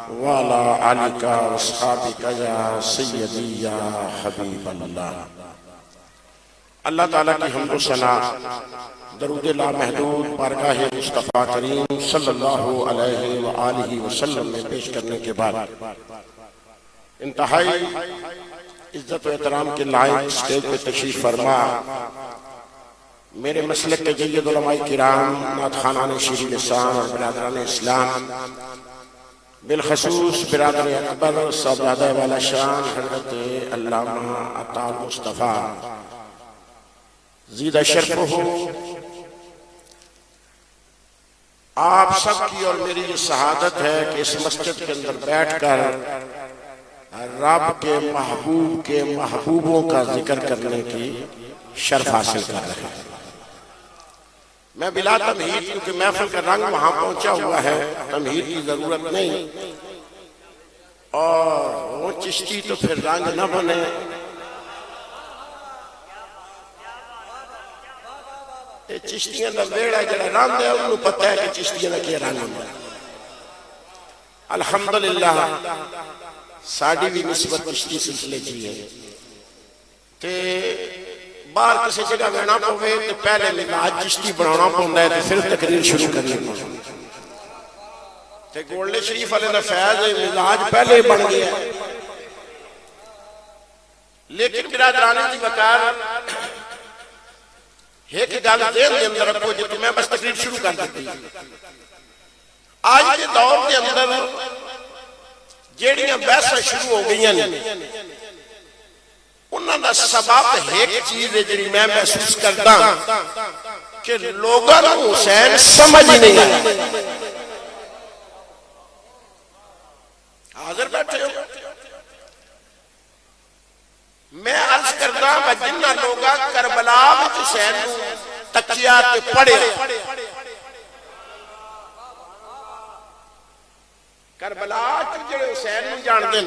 وعلى آلك واصحابك يا سيدي يا حبیب اللہ۔ اللہ تعالیٰ کی حمد و ثنا درود لامحدود بارگاہ مصطفیٰ کریم صلی اللہ علیہ وآلہ وسلم میں پیش کرنے کے بعد انتہائی عزت و احترام کے لائق اسٹیج پہ تشریف فرما میرے مسلک کے جید علماء کرام، نعت خوانان شیریں لسان اور برادران اسلام، بالخصوص برادر اکبر صاحبزادہ والا شان حضرت علامہ عطا مصطفیٰ زیدہ شرف ہو، آپ سب کی اور میری یہ سعادت ہے کہ اس مسجد کے اندر بیٹھ کر رب کے محبوب کے محبوبوں کا ذکر کرنے کی شرف حاصل کر رہے ہیں۔ میں بلا تمہید، کیونکہ محفل کا رنگ وہاں پہنچا ہوا ہے، تمہید کی ضرورت نہیں، اور وہ چشتی تو پھر رنگ نہ بنے۔ چشتیاں دا ویڑا جڑا رنگ ہے انہوں پتہ ہے کہ چشتیاں دا کیا رنگ ہے۔ الحمدللہ ساڑھی بھی نسبت چشتی سلسلے جی ہے تے باہر کسی جگہ گھنا پوے تو پہلے مزاج چشتی بنانا پوندا ہے تو پھر تقریر شروع کرنی پوندا تے گولڈ شریف علیہ نے فیض مزاج پہلے بن گیا، لیکن برادران دی وقار ایک گل دین دے اندر رکھو جی تو میں بس تقریر شروع کر دیتی۔ آج کے دور کے اندر جیڑیاں بحثاں شروع ہو گئی ہیں، انہاں دا سبب ایک چیز ہے جڑی میں محسوس کرتا کہ لوگاں نوں حسین سمجھ نہیں آئی۔ حاضر بیٹھے ہو، میں عرض کرتا ہوں جنہ لوگا کربلا میں حسین تکیہ تے پڑھے، کربلا جڑے حسین نوں جان دے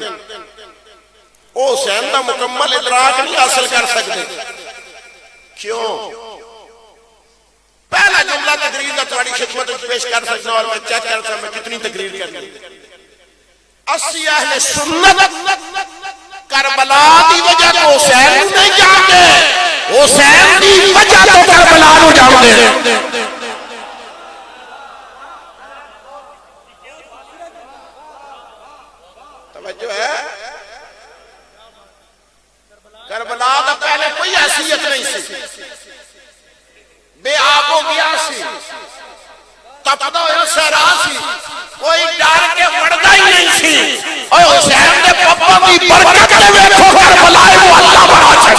او حسین دا مکمل ادراک نہیں حاصل کر سکتے۔ کیوں؟ پہلا جملہ تقریر دا تھوڑی خدمت پیش کر سکتا اور میں چیک کرتا میں کتنی تقریر کرنی۔ اسی اہل سنت کربلا دی وجہ تو حسین نہیں جانتے، حسین دی وجہ تو کربلا نو جانتے۔ توجہ ہے؟ کربلا دا پہلے کوئی حیثیت نہیں سی، بے آب ہو گیا سی، تپدا ہویا سہرا سی، کوئی ڈر کے مڑدا ہی نہیں سی، اور حسین دے پپا دی برکت دے ویکھو کربلا کو اللہ بنا چھڈ۔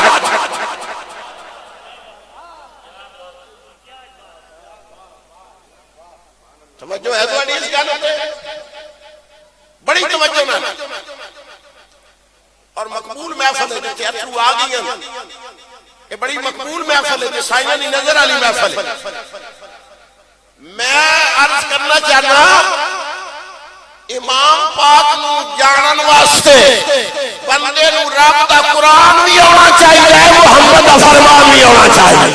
توجہ ہے تواڈی اس گل تے؟ بڑی توجہ میں اور مقبول محفل ہے کہ اترو آ گئی ہیں، یہ بڑی مقبول محفل ہے کہ سائنہ نہیں نظر علی محفل ہے۔ میں عرض کرنا چاہنا امام پاک نو جانن واسطے بندے نو رب دا قرآن بھی ہونا چاہیے، محمد دا فرمان بھی ہونا چاہیے۔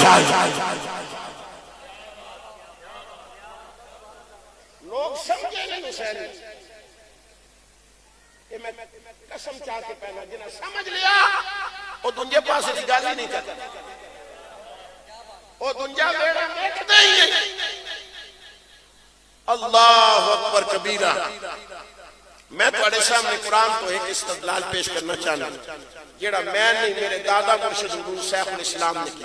لوگ سمجھے نہیں حسین، کہ میں قسم چاہ کے پہنا جنہیں سمجھ لیا وہ دنجے پاس کی گالی نہیں کرتا، وہ دنجا بیڑا دیکھتے ہی نہیں۔ اللہ اکبر کبیرہ۔ میں تواڈے سامنے قرآن تو ایک استدلال پیش کرنا چاہنا جیڑا میں نہیں میرے دادا مرشد حضور شیخ الاسلام نے کی،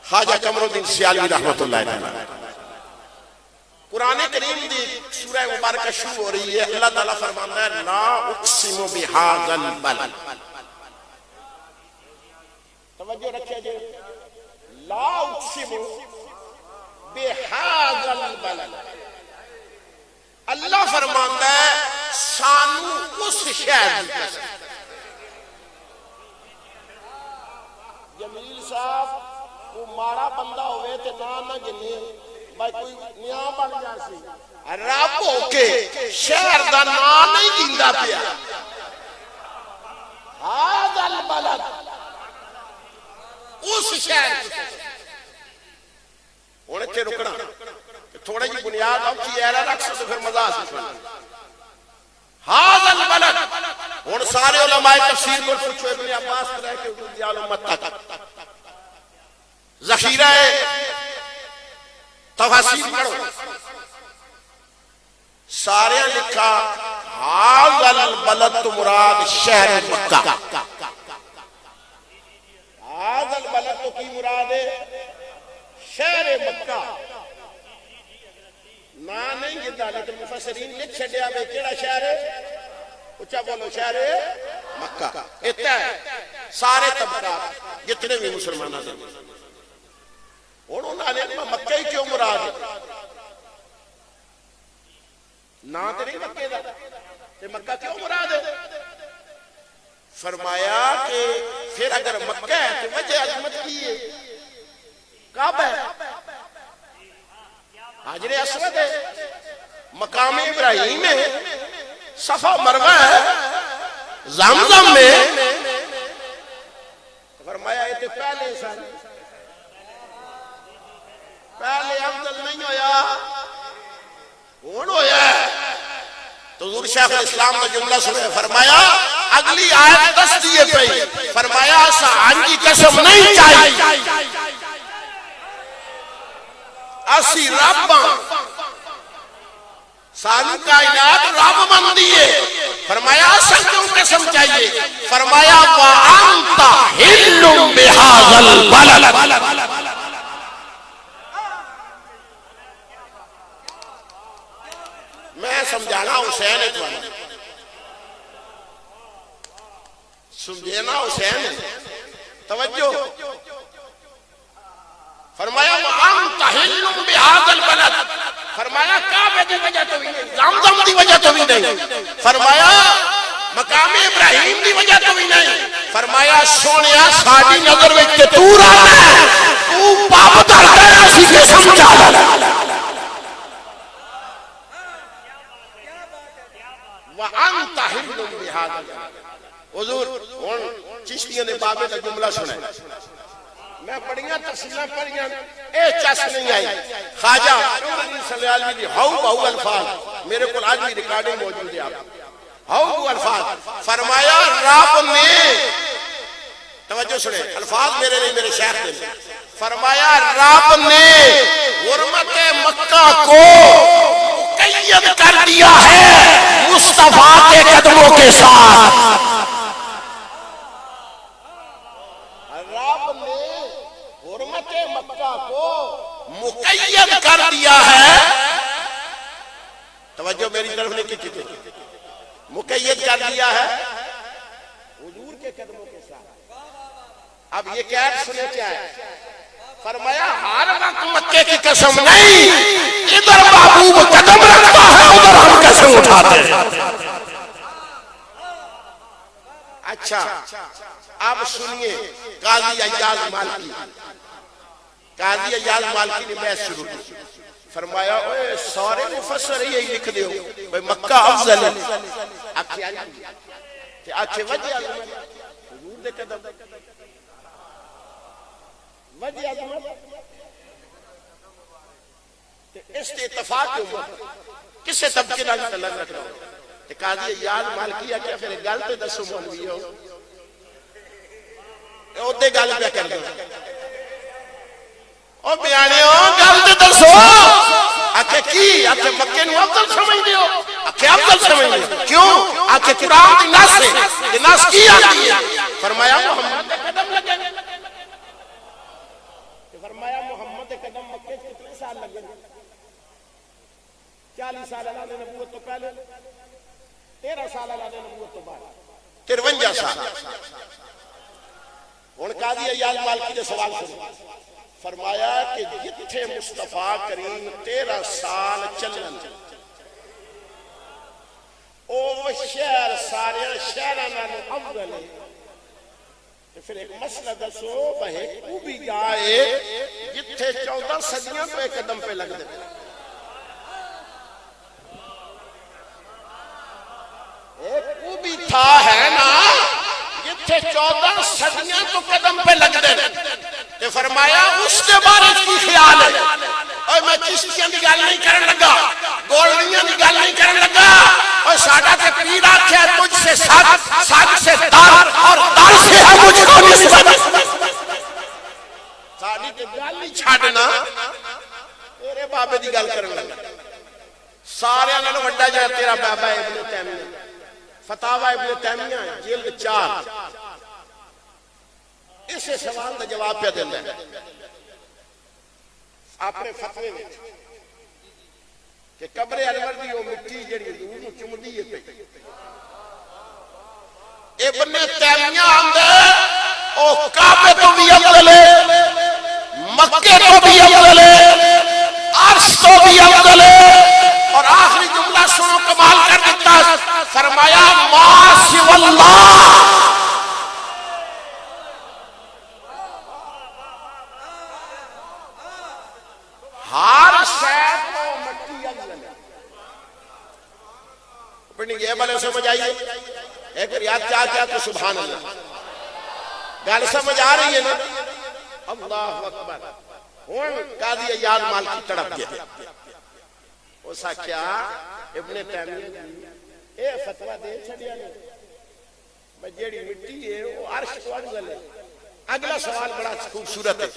خواجہ قمر الدین سیالوی رحمت اللہ علیہ۔ قرآن کریم دی سورہ مبارکہ شروع ہو رہی ہے، اللہ تعالیٰ فرماتا ہے لا اقسم بہذا البلد۔ توجہ رکھیں جی، لا اقسم بہذا البلد، اللہ فرماتا ہے سانو اس شہر دی قسم۔ جمیل صاحب کو مارا بندہ ہوئے تے نہ گنے بھائی کوئی نیاں بن جاسی، رب ہو کے شہر دا نام نہیں گندا پیا۔ هذا البلد، اس شہر ہونے تھے رکنا تھوڑا جی بنیاد آپ کی ایرہ رکھ سو تو پھر مزہ آسی سن۔ هذا البلد ہن سارے علماء تفسیر کو پوچھو ابن عباس سے رہ کے دیال امت تک ذخیرہ تفاسیر پڑھو سارے لکھا هذا البلد مراد شہر مکہ هذا البلد کی مراد ہے شہر مکہ نا نہیں گدا لیکن مفسرین لکھ چھڈیا بے کیڑا شہر ہے اچھا بولو شہر مکہ اتنا ہے سارے طبقات جتنے بھی مسلمان ہیں انہوں نے مکہ ہی کیوں مراد ہے نا تے نہیں مکہ دا تے مکہ کیوں مراد ہے فرمایا کہ پھر اگر مکہ ہے تو وجہ عظمت کی ہے کعبہ ہے حجر اسود ہے مقام ابراہیم ہے صفا مروہ ہے زمزم میں فرمایا یہ پہلے سن پہلے افضل نہیں ہویا ہون ہویا تو حضور شیخ الاسلام کا جملہ سنے فرمایا اگلی آیت دس دیے پہ فرمایا سان کی قسم نہیں چاہیے اسی رب سانو کائنات رب من دیئے فرمایا سنجوں قسم چاہیے فرمایا وَأَنْتَ حِلٌّ بِهَذَا الْبَلَدِ میں سمجھانا حسین ہے سمجھینا حسین ہے توجہ فرمایا وَأَنْتَ حِلٌّ بِهَذَا الْبَلَدِ فرمایا کعبے کی وجہ تو بھی نہیں زمزم کی وجہ تو بھی نہیں فرمایا مقام ابراہیم کی وجہ تو بھی نہیں فرمایا سونیا ساڑی نظر وچ تو رہنا ہے تو پاپ دھر ہے اسی کے سمجھا لے وَأَنْتَ حِلٌّ بِهَذَا حضور چشتیوں نے بابے کا جملہ سنا ہے میں پڑھیاں تفصیلیں پڑھیاں اے چس نہیں آئی خواجہ صلی اللہ علیہ وسلم ہاؤ بہو الفاظ میرے کو آج بھی ریکارڈنگ موجود ہے آپ ہاؤ بہو الفاظ فرمایا رب نے توجہ سنے الفاظ میرے نہیں میرے شیخ نے فرمایا رب نے حرمت مکہ کو مقید کر دیا ہے مصطفیٰ کے قدموں کے ساتھ مقید کر دیا ہے توجہ میری طرف نہیں کی تھی مقید کر دیا ہے حضور کے قدموں کے ساتھ اب یہ قید سنے کیا ہے فرمایا ہر وقت مکے کی قسم نہیں ادھر محبوب قدم رکھتا ہے ادھر ہم قسم اٹھاتے ہیں اچھا اب سنیے قاضی ایاز مالکی قاضی ایاز مالکی نے بحث شروع کی فرمایا اوے سارے مفسر یہی لکھ دیو بھئی مکہ افضل ہے آکھے وجہ حضور دے قدم وجہ عظمت اس نے اتفاق کے اوپر کسے طبقے نہ لگ رکھ رہا ہوں قاضی ایاز مالکی کیا پھر گل تے دسو مولوی ہو اودے گل پہ کر دو او بیانے ہو گل تے دسو آکھے کی آکھے مکے نو افضل سمجھ دیو آکھے افضل سمجھ دیو کیوں آکھے قرآن دی ناس ہے یہ ناس کی آتی ہے فرمایا محمد دے قدم لگے فرمایا محمد دے قدم مکے کتنے سال لگے 40 سال اللہ نے نبوت تو پہلے 13 سال اللہ نے نبوت تو بعد 53 سال ان قاضی ایاز مالکی نے سوال کرو فرمایا کہ جتھے مصطفیٰ کریم 13 سال چلن او شہر سارے شہرانہ نو افضل ہے پھر ایک مسئلہ دسو بہے کو بھی جائے جتھے 14 صدیاں پہ قدم پہ لگ دے ایک کو بھی تھا ہے نا جتھے 14 صدیاں تو قدم پہ لگ دے تے فرمایا اس کے بارے کی خیال ہے اور میں چشتیاں دی گل نہیں کرن لگا گولڈیاں دی گل نہیں کرن لگا اور ساڈا تے پیر چڑا کے تجھ سے ساتھ ساتھ سے دار اور دار سے ہے مجھ کو نسبت ساڑی کے گال نہیں چھاڑنا میرے بابے دی گال کرنے لگا سارے انہوں نے وڈا جائے تیرا بابا ابن تیمیہ فتاوہ ابن تیمیہ جلد 4 اسے سوال دا جواب پہ دینا ہے آپ نے فتوے میں کہ قبر انور دی وہ مٹی جڑی دور چم دی پہ ابن تیمیہ آندے او کعبے تو بھی افضل ہے مکے تو بھی افضل ہے عرش تو بھی افضل ہے اور آخری جملہ سنو کمال کر دیتا فرمایا ما سوى اللہ ہر شے کو مٹی افضل ہے اپنی یہ بلے سمجھ آئیے ایک ریاض کیا تو سبحان اللہ گال سمجھ آ رہی ہے نا اللہ اکبر ہون قاضی ایاد مال کی تڑپ گیا اسا کیا ابن تیمیہ اے فتوہ دے چھڑیا نہیں بجیڑی مٹی ہے وہ عرش کو افضل ہے اگلا سوال بڑا خوبصورت ہے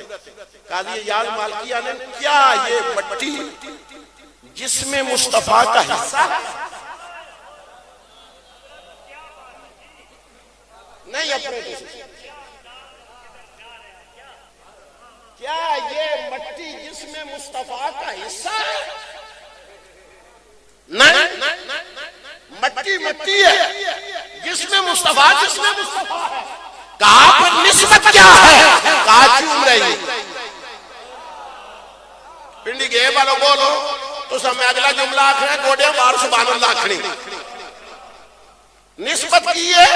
قاضی ایاد مال کی آنے کیا یہ مٹی جسم مصطفیٰ کا حصہ ہے نہیں اپنے کسی کیا یہ مٹی جسم مصطفیٰ کا حصہ ہے نہیں مٹی مٹی ہے جسم مصطفیٰ ہے کہا پر نسبت کیا ہے کہا چوم رہی پنڈی گئے بالو بولو تو سمیں اگلا جملہ آکھنے گوڑے بار سبحان اللہ آکھنی نسبت کی ہے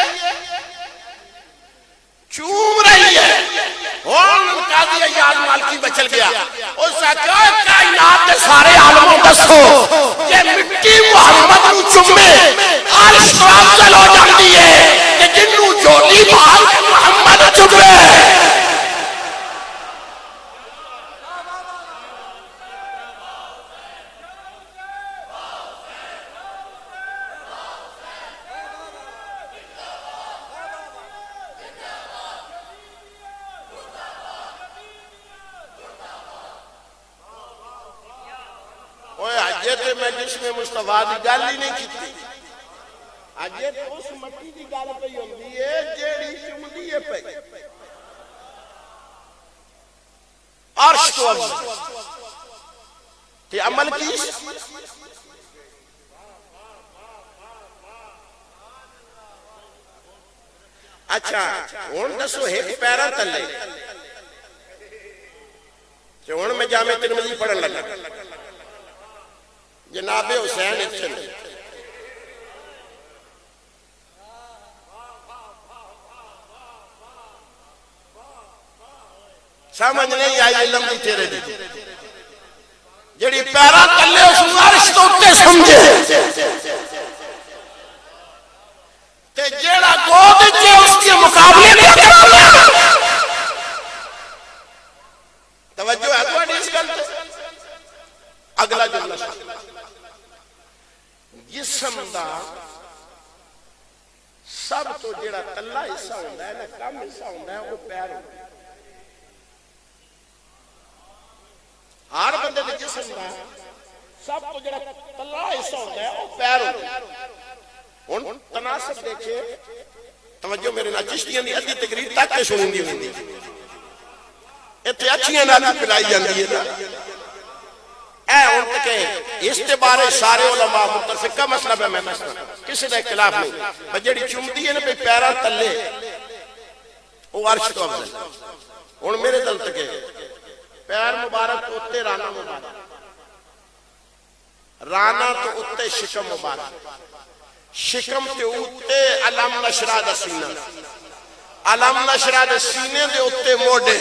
چوم رہی ہے اور قاضی ایاد مالکی بچل گیا اس سے کہا کائنات کے سارے عالموں دسو یہ مٹی محمد نو چومے عرش کو افضل ہو جاتی ہے کہ جنو جوڑی بال محمد چومے میں جسم مصطفیٰ دی گال ہی نہیں کیتی آجے تو اس مٹی دی گال پہ ہوندی ہے جیڑی چمدی ہے پہ عرش تو افضل تے عمل کی اچھا ہن دسو ایک پیرا تلے کہ ہن میں جامع ترمذی پڑھن لگا جناب حسین اتن سمجھ نہیں آئی علم دی تیرے دی جڑی پیرا تلے اس عرش تو تے سمجھے تے جیڑا گود چے اس کے مقابلے میں کرنا توجہ ہے تو حدیث کرتے اگلا جملہ جسم دا سب تو جڑا تلا حصہ ہوندا ہے نا کم حصہ ہوندا ہے وہ پیر ہوندا ہے ہر بندے دے جسم دا سب تو جڑا تلا حصہ ہوندا ہے وہ پیر ہوندا ہے ہن تناسب دیکھے توجہ میرے نال چشتیاں دی ادھی تقریر تک تے سنندی ہوندی ایتھے اچھیاں نال پلائی جاندی ہے نا اے ان کے استبارے سارے علماء متفقہ مسئلہ پہ میں مسئلہ کسی نے اختلاف نہیں بجڑی چومدی ہے نا پہ پیرا تلے وہ عرش تو افضل ان میرے دل تکے پیر مبارک اتے رانا مبارک رانا تو اتے شکم مبارک شکم تے اتے علم نشرہ دا سینہ علم نشرہ دا سینے دے اتے موڑے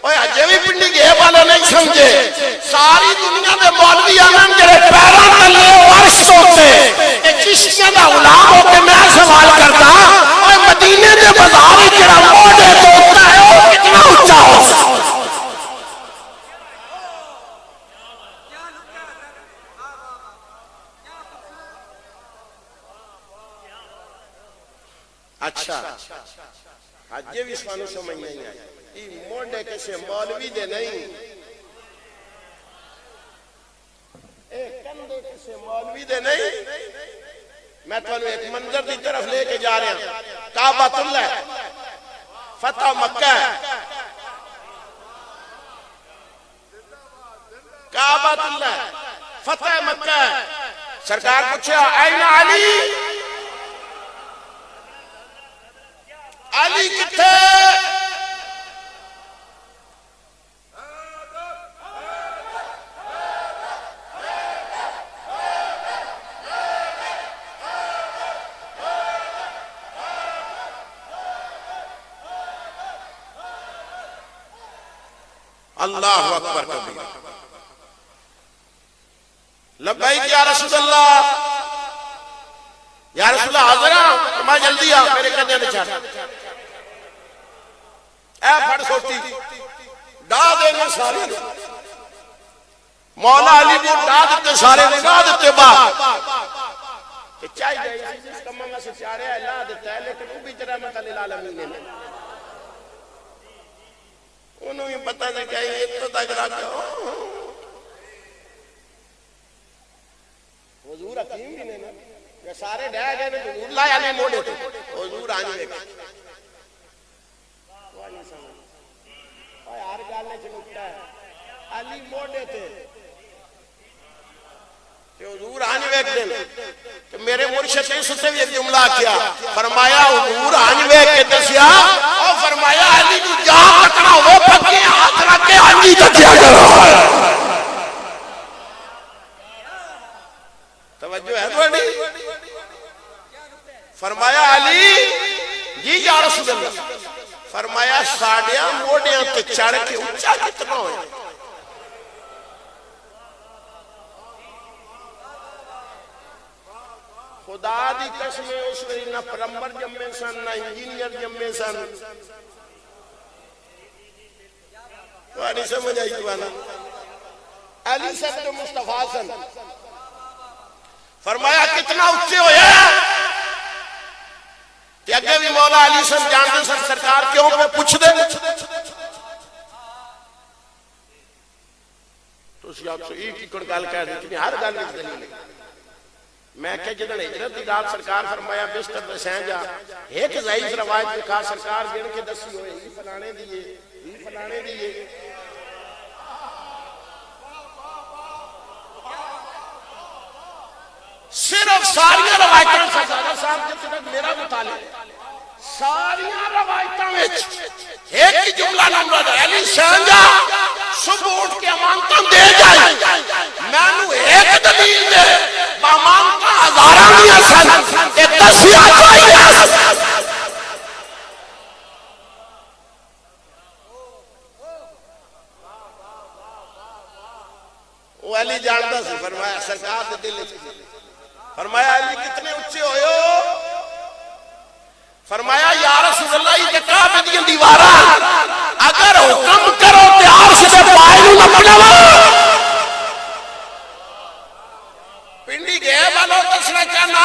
اوہ اجے بھی پنڈی گئے والا نہیں سمجھے ساری دنیا دے مولوی آنن جڑے پیرا تلے عرش ہوتے کہ چشتیاں دا غلام ہو کے میں سوال کرتا اوہ مدینے دے بازار جڑا موڑے تو ہوتا ہے وہ کتنا اونچا ہو اچھا اج بھی سانو سمجھ نہیں آئی یہ موڈے کسے مولوی دے نہیں اے کندے کسے مولوی دے نہیں میں تو ایک منظر دی طرف لے کے جا رہا ہوں کعبۃ اللہ فتح مکہ کعبۃ اللہ فتح مکہ سرکار پوچھا این علی علی کتھے اللہ اکبر کبیر لبیک یا رسول اللہ یا رسول اللہ حاضر ہوں میں جلدی آ میرے کندھے نے چاہتا اے پھڑ سوٹی ڈا دینے سارے مولا علی کو ڈا دیتے سارے ڈا دیتے باپ کہ چاہی گئی جس کمہ میں سے چارے اللہ دیتا ہے لیکن وہ بھی رحمت للعالمین ہے انہوں ہی پتہ نہیں کہ یہ تو تک رکھا حضور حکیم بھی نہیں یہ سارے ڈہ گئے حضور لائے علی موڑے تھے حضور آنی لے گئے وہ نہیں سمجھ ہر گالنے چلکتا ہے علی موڑے تھے کہ حضور آنی ویک دن کہ میرے مرشد نے اس سے بھی ایک جملہ کیا فرمایا حضور آنی ویک کے دسیا اور فرمایا علی جو جہاں کٹنا وہ پکی ہاتھ رکھ کے آنی دکیا کر رہا ہے توجہ ہے دوڑی فرمایا علی جی یا رسول اللہ فرمایا ساڑیاں موڑیاں تے چڑھ کے اونچا کتنا ہوئے خدا دی قسم اس میں نہ پلمبر جمعے سن نہ انجینئر جمعے سن تو آنی سمجھ آئی دوانا علی صدر مصطفیٰ سن فرمایا کتنا اچھے ہویا کہ اگر بھی مولا علی سن جانتے سن سرکار کیوں میں پوچھ دے تو اسی آپ سے ایک ایک گال کہہ دیں کہ ہر گال ایک دلیل ہے میں کہ جدن ہجرت دی رات سرکار فرمایا بستر دے سین جا ایک ضعیف روایت میں کہا سرکار گن کے دسی ہوئے ہی فلانے دیئے صرف ساریاں روایتاں سرکار صاحب جب تک میرا مطالعہ ساریاں روایتاں وچ ایک ہی جملہ نمبر علی سین جا صبح اٹھ کے امانتاں دے جائے میں نو ایک دلیل دے امانتاں ہزاراں دیا سن ایک دسیا چاہیے وہ علی جانتا سی فرمایا سرکار دے دل فرمایا علی کتنے اچھے ہوئے ہو فرمایا یا رسول اللہ یہ کعبہ دی دیوارا اگر حکم کرو تے عرش دے پائے نوں لپنا پنڈی گئے والو دسنا چاہنا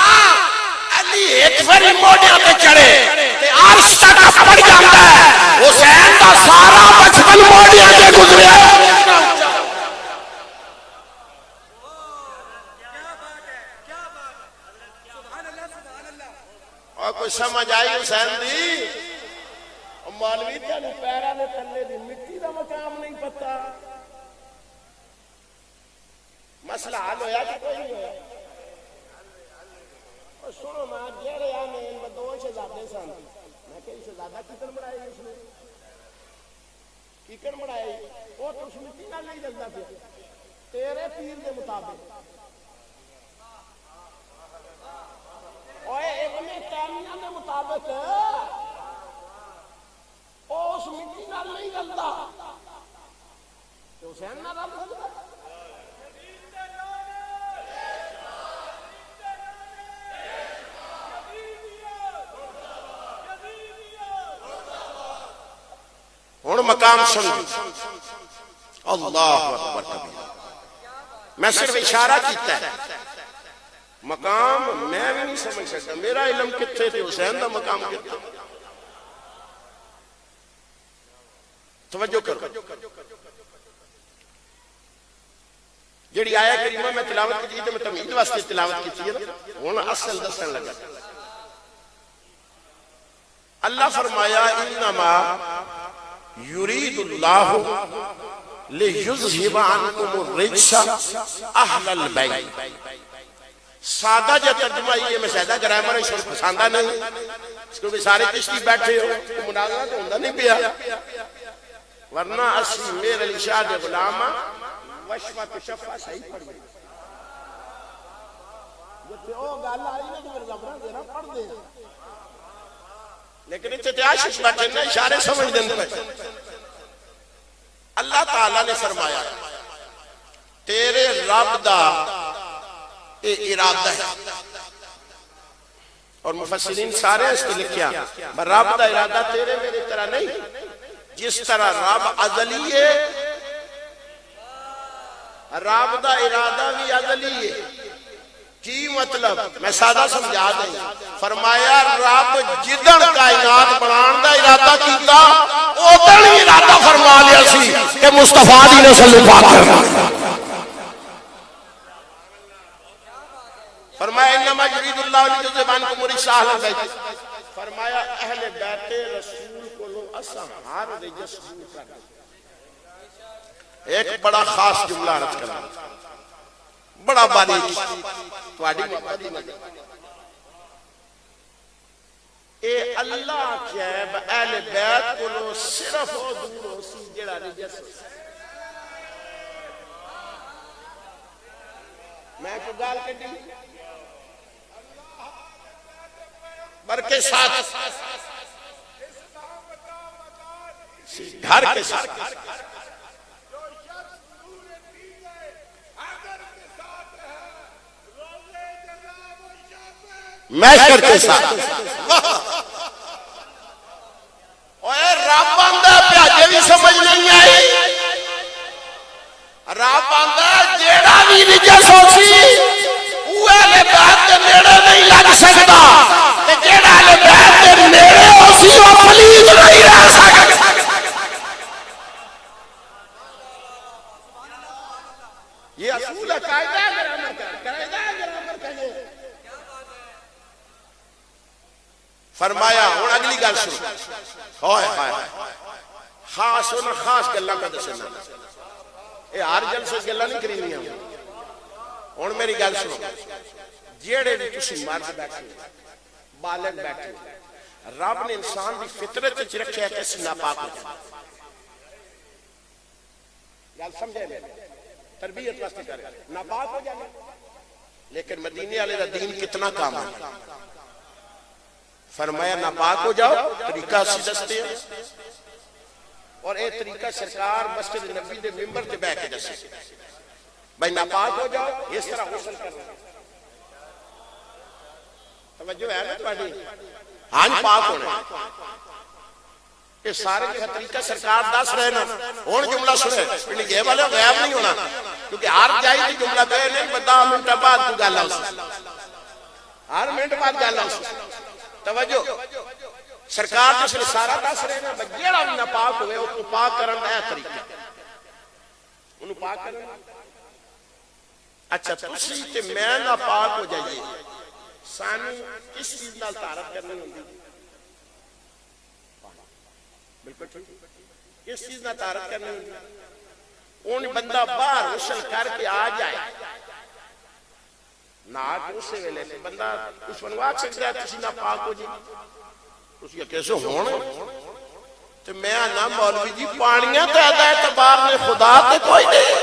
علی ایک فری موڑیاں تے چڑھے تے عرش تک پڑ جاندا ہے حسین دا سارا بچپن موڑیاں تے گزریا اور کوئی سمجھ آئی حسین دی مولوی تینوں پیرا نے تھلے دی مٹی دا مقام نہیں پتا مسئلہ حل ہویا کہ کوئی نہیں ہویا اور سنو میں جیڑے آنے ان بدوں شہزادے سن میں کہ شہزادہ کتن بڑھائی اس نے کتن بڑھائی وہ تو اس مٹی نہ نہیں جلدا پھر تیرے پیر دے مطابق اوے ابن تیمیہ کے مطابق اس مٹی نال نہیں گلدا تو حسین نال گلدا ہن مقام سن اللہ اکبر کبیر میں صرف اشارہ کیتا ہے مقام میں بھی نہیں سمجھ سکتا، میرا علم کتنے تھے، حسین دا مقام کتنے؟ توجہ کرو، جیڑی آیا کریمہ میں تلاوت کی تھی میں تمہید واسطے تلاوت کی تھی، ہوں اصل دسن لگا۔ اللہ فرمایا انما یرید اللہ لیذھب عنکم الرجس اہل البیت۔ سادہ جا ترجمہ یہ میں سادہ گرامر اس کو پسندہ نہیں، اس کو بھی سارے چشتی بیٹھے ہو تو مناظرہ تو ہوندہ نہیں پیا، ورنہ اسی میر علی شاہ دے غلامہ وشفہ تو شفہ صحیح پڑھ گئی، جب او گالا آئی نا تو میرے زبرہ دینا پڑھ دے، لیکن اتحاد اس بیٹھے نا اشارے سمجھ دیں پہ۔ اللہ تعالیٰ نے فرمایا تیرے رب دا ارادہ ہے، اور مفسرین سارے اس کو لکھیا رب دا ارادہ تیرے میرے طرح نہیں، جس طرح رب ازلی ہے رب دا ارادہ بھی ازلی ہے۔ کی مطلب میں سادہ سمجھا دیں، فرمایا رب جدن کائنات بنان دا ارادہ کیتا اودن ہی ارادہ فرما لیا سی کہ مصطفیٰ دی نسل پاک کرنا۔ فرمایا انما یرید اللہ لیذھب عنکم الرجس اہل البیت، فرمایا اہل بیت رسول کو لو اساں ہر رجس دور کر۔ ایک بڑا خاص جملہ عرض کرنا، بڑا باریک تواڈی محبت دی مدد، اے اللہ کہے اہل بیت کو لو صرف او دور ہو سی جڑا رجس ہو۔ میں کو گال کے دی بر کے ساتھ گھر کے ساتھ محشر کے ساتھ اوے رب آندا پیاجے بھی سمجھ نہیں آئی، رب آندا جیڑا بھی رجس ہو سی اوے لے بیت دے نیڑے نہیں لگ سکتا، تے جیڑا لے بیت دے نیڑے ہو سی وہ پلید نہیں رہ سکتا۔ یہ اصول ہے، قاعدہ ہے گرامر کا، قاعدہ ہے گرامر کا یہ۔ فرمایا ہوں اگلی گل سنو، ہوئے خاص ہونا خاص گلہ کا دسنا، اے ہر جلسے گلہ نہیں کرینی ہوں۔ ہوں میری گل سنو، جیڑے بھی تسی مرد بیٹھے بالغ بیٹھے، رب نے انسان دی فطرت وچ رکھیا ہے کہ اسی ناپاک ہو جائے، گل سمجھے میں تربیت واسطے کرے ناپاک ہو جائے، لیکن مدینے والے دا دین کتنا کام ہے، فرمایا ناپاک ہو جاؤ، طریقہ اسی دستے ہیں، اور اے طریقہ سرکار مسجد نبی دے ممبر تے بیٹھ کے دسے بھائی ناپاک ہو جاؤ، اس طرح غسل کرنا۔ توجہ ہے نا تمہاری؟ ہاں پاک ہونا، یہ سارے جو طریقہ سرکار دس رہے نا، ہون جملہ سنے پھر یہ والے غیب نہیں ہونا، کیونکہ ہر جائی دی جملہ دے نہیں بدا منٹ بعد تو گالا ہو سکتا، ہر منٹ بعد گالا ہو سکتا۔ توجہ سرکار جس نے سارا دس رہے نا جیڑا بھی ناپاک ہوئے اس کو پاک کرن دا طریقہ، انہوں پاک کرن۔ اچھا تسی تے میں ناپاک ہو جائیے، سانو کس چیز نال طہارت کرنی ہوندی؟ بالکل ٹھیک، کس چیز نال طہارت کرنی ہوندی؟ اون بندہ باہر غسل کر کے آ جائے ناک اسے ویلے سے بندہ اس ونواک سکتا ہے کسی ناپاک ہو جی، اس یہ کیسے ہونے؟ تو میں آنا مولوی جی پانیاں تے آدھا اعتبار نے خدا تے کوئی نہیں،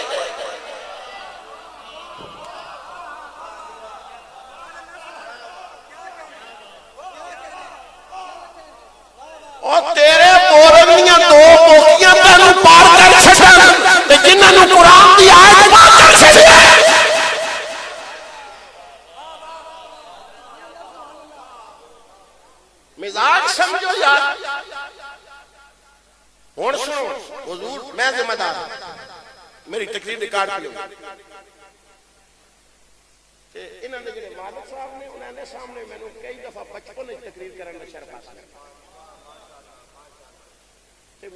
اور تیرے مورنیاں دو بوکیاں تینوں پار کر چھٹن تے جنہاں نوں قرآن دی آیت پار کر چھٹن۔ مزاج سمجھو یار، ہون سنو حضور میں ذمہ دار میری تقریر ریکارڈ کی ہوگی، انہوں نے جڑے مالک صاحب نے انہوں نے سامنے میں کئی دفعہ 55 تقریر کرنے کا شرف حاصل کیا.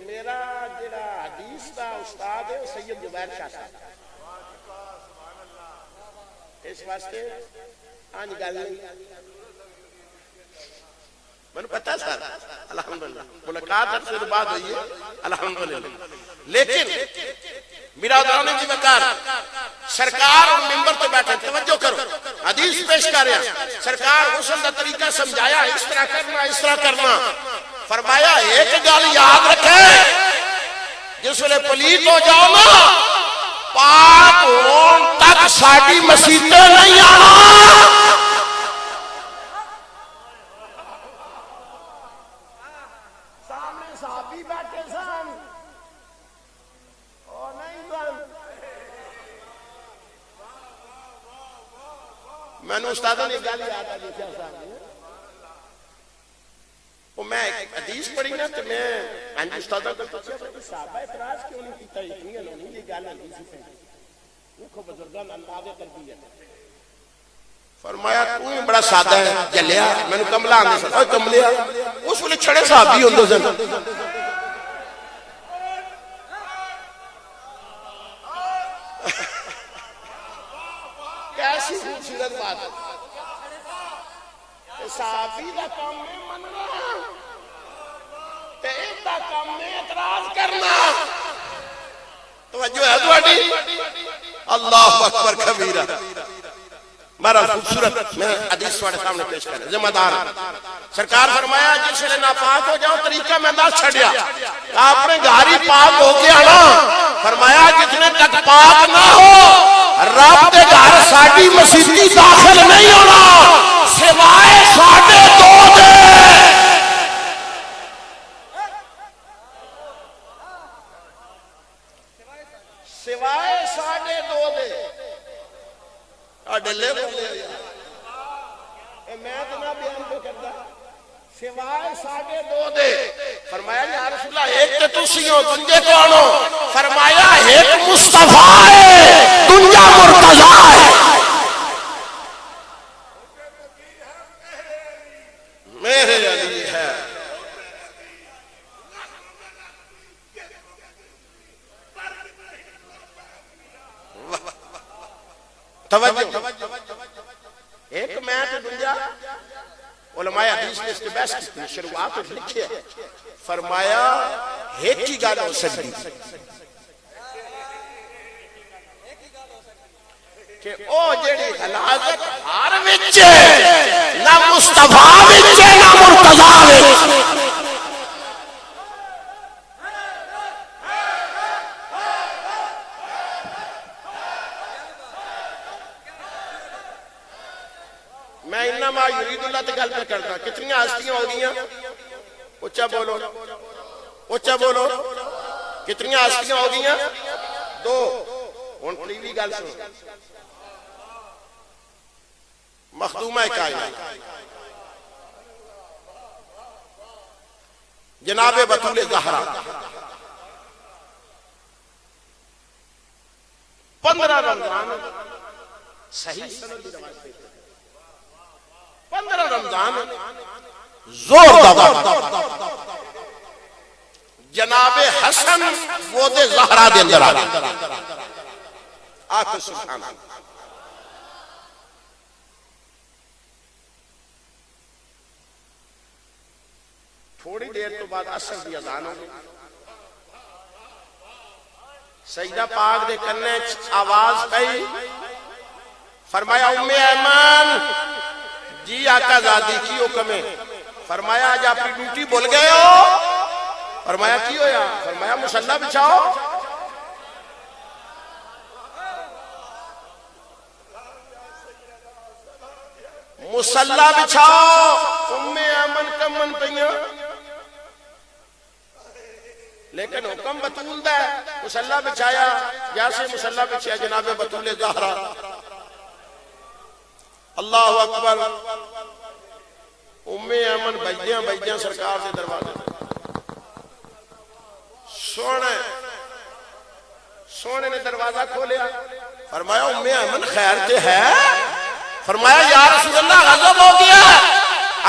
میرا جڑا حدیث کا استاد ہے وہ سید جبیر شاہ صاحب. اس واسطے آج گل نہیں میں پتا سر الحمدللہ ملاقات عرصے بعد ہوئی ہے الحمدللہ. لیکن میرا دوران کی وقار سرکار اور ممبر تو بیٹھے توجہ کرو حدیث پیش کر رہے ہیں. سرکار غسل کا طریقہ سمجھایا اس طرح کرنا اس طرح کرنا. فرمایا ایک گل یاد رکھے جس ویلے پلیت ہو جاؤ نا پاک ہون تک ساڈی مسیتیں نہیں آنا. میں نے استادوں نے گل یاد آ دیکھا صاحب وہ میں حدیث پڑھی نا تو میں انج استادوں کو پوچھا کہ صحابہ اعتراض کیوں نہیں کیتا اتنی نہیں یہ گل نہیں سی. دیکھو بزرگان انداز تربیت. فرمایا تو ہی بڑا سادہ ہے جلیا میں نے کملا آندے سن. اوے کملیا اس ویلے چھڑے صحابی ہوندے سن. کیسی خوبصورت بات ہے. صحابی دا کام میں مننا تے دا کام میں اعتراض کرنا. توجہ ہے تواڈی اللہ اکبر کبیرہ. بڑا خوبصورت میں حدیث تواڈے سامنے پیش کر رہا ذمہ دار. سرکار فرمایا جس نے ناپاک ہو جاؤ طریقہ میں نہ چھڑیا آپ نے گھر ہی پاک ہو کے آنا. فرمایا جتنے تک پاک نہ ہو رب دے گھر ساڈی مسیتی داخل نہیں ہونا سوائے ساڈے دو دے. سوائے ساڈے دو دے ڈلے بولے میں تو نہ بیان کو کرتا سوائے ساڈے دو دے. فرمایا یا رسول اللہ ایک تے تسی ہو دنجے کون ہو. فرمایا ایک مصطفیٰ ہے دنیا مرتضیٰ ہے. میرے علی ہے. توجہ ایک میں تو دنیا علماء حدیث نے اس کے بحث کی شروعات لکھی ہے. فرمایا ایک ہی گل ہو سکتی کہ او جڑی حلاوت ہر وچ نہ مصطفیٰ وچ نہ مرتضیٰ وچ. میں انما یرید اللہ تے گل کرتا. کتنی ہستیاں ہو گئیاں اچھا بولو اچھا بولو کتنی ہستیاں ہو گئیاں دو. ہن پہلی گل سن مخدومہ کائنات جناب بطول زہرا 15 رمضان صحیح سند روایت 15 رمضان زور دا جناب حسن وہ دے زہرا دے اندر آکھ سبحان اللہ. تھوڑی دیر تو بعد عصر دی اذان ہو گئی. سیدہ پاک دے کنے آواز پئی. فرمایا ام ایمن جی آقا زادی کی حکم ہے. فرمایا آج آپ کی ڈیوٹی بھول گئے ہو. فرمایا کی ہویا. فرمایا مصلی بچھاؤ. مصلی بچھاؤ. ام ایمن کمن پئیاں لیکن حکم بطول دا ہے. مصلی بچھایا جیسے مصلی بچھایا جناب بطول زہرا. اللہ اکبر. ام ایمن بجدیاں سرکار سے دروازے سونے نے دروازہ کھولیا. فرمایا ام ایمن خیر تے ہے. فرمایا یا رسول اللہ غضب ہو گیا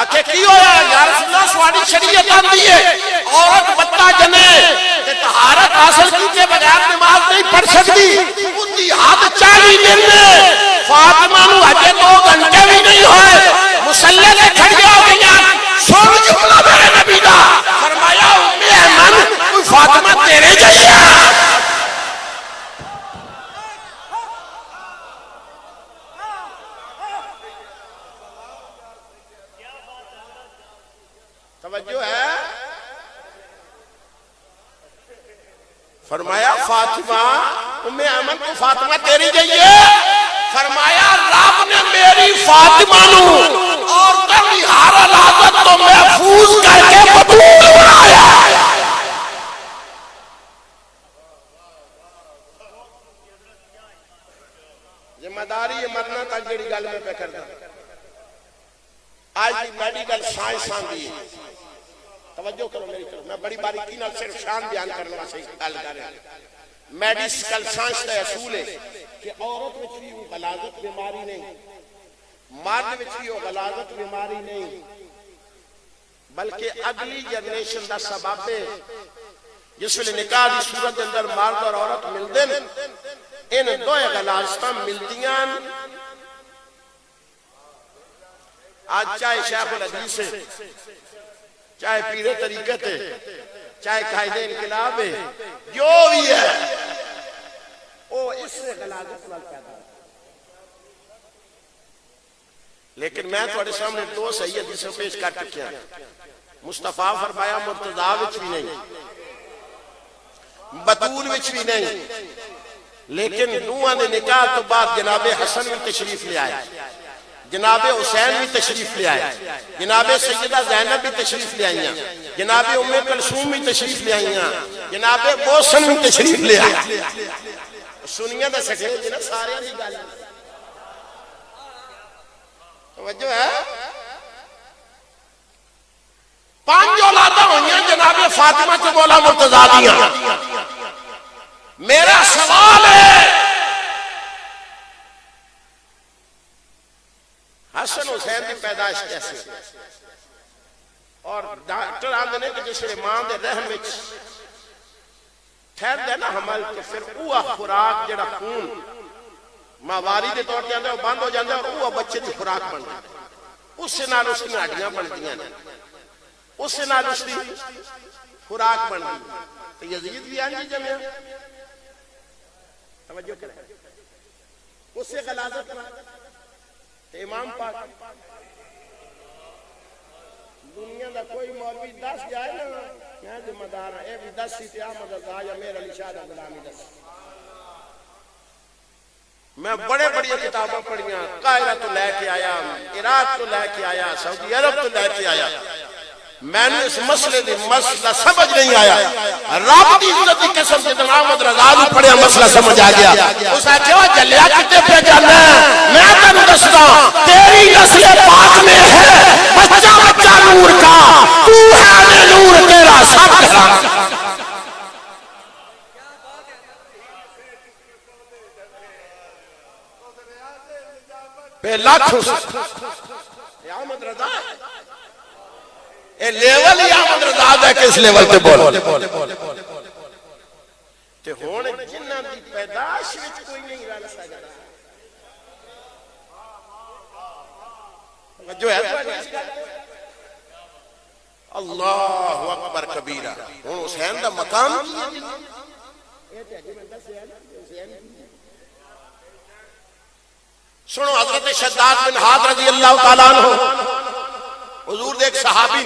آکھے کی ہویا یا رسول اللہ سواری شریعت آندی ہے عورت بطہ جنے کہ طہارت حاصل کی کے بغیر نماز نہیں پڑھ سکتی ان کی حد 40 دن میں فاطمہ نو اجے 2 گھنٹے بھی نہیں ہوئے مسلح سے کھڑی ہو گئی سن جملہ میرے نبی دا فرمایا ام ایمن کوئی فاطمہ تیرے جائیے توجہ ہے فرمایا فاطمہ ام ایمن کو فاطمہ تیری جائیے فرمایا رب نے میری فاطمہ نو اور تیری ہر عادت تو محفوظ کر کے بطول بنایا ذمہ داری یہ مرنا تک جڑی گل میں پہ کرنا آج بھی میڈیکل سائنس آندی ہے توجہ کرو میری طرف میں بڑی باریکی نال صرف شان بیان کرنے واسطے گل کر رہا ہوں میڈیکل سائنس کا اصول ہے کہ عورت وچ بھی غلاظت بیماری نہیں مرد وچ بھی غلاظت بیماری نہیں بلکہ اگلی جنریشن دا سبب ہے جس ویلے نکاح دی صورت دے اندر مرد اور عورت ملدے نے ان دو غلاظتاں ملدیاں آج چاہے شیخ الحدیث ہے چاہے پیر طریقت ہے چاہے قائد انقلاب ہے جو بھی ہے وہ اس سے غلاظت وال پیدا ہے لیکن میں تھوڑے سامنے 2 صحیح حدیثیں پیش کر چکیا مصطفیٰ فرمایا مرتضیٰ وچ بھی نہیں بطول وچ بھی نہیں لیکن دوہاں دے نکاح تو بعد جناب حسن بھی تشریف لے آئے جناب حسین بھی تشریف لے آئے جناب سیدہ زینب بھی تشریف لے آئیاں جناب ام کلثوم بھی تشریف لے آئیاں جناب محسن بھی تشریف لے آئے سنیاں دا سکھے جنہ سارے دی گل توجہ ہے 5 اولاداں ہوئیاں جناب فاطمہ کے مولا مرتضیٰ دیاں میرا سوال ہے حسن حسین کی پیدائش کیسے اور ڈاکٹر آندنے کہ جس ماں دے رحم وچ ٹھہر دے نا حمل تو پھر اوہ خوراک جڑا خون ماواری دے طور تے آندے وہ بند ہو جاندے اور اوہ بچے دی خوراک بن جاندے اس سے نال اس کی ہڈیاں بن دیاں اس سے نال اس کی خوراک بن دی تو یزید بھی آنجی جمعہ توجہ کریں اس سے غلاظت امام پاک دنیا دا کوئی مولوی 10 جائے نا میں ذمہ دار ہوں اے بھی 10 سی احمد رضا یا میرا علی شاہ غلامی 10 میں بڑے بڑی کتابیں پڑھیاں قاہرہ تو لے کے آیا عراق تو لے کے آیا سعودی عرب تو لے کے آیا میں نے اس مسئلے دی مسئلہ سمجھ نہیں آیا رب دی عزت کی قسم سے احمد رضا نو پڑھیا مسئلہ سمجھ آ گیا اس نے کہا جلیا کتے پہ جانا ہے میں تینوں دستا تیری نسل پاک میں ہے بچہ بچہ نور کا تو ہے نور تیرا سب گھر بے لاکھ احمد رضا اے لیول ہی احمد رضا ہے کہ اس لیول تے بول تے ہونے جنہ دی پیدائش وچ کوئی نہیں رل سکدا جو ہے اللہ اکبر کبیرہ ہن حسین دا مقام سنو حضرت شداد بن حاد رضی اللہ تعالیٰ عنہ حضور دے ایک صحابی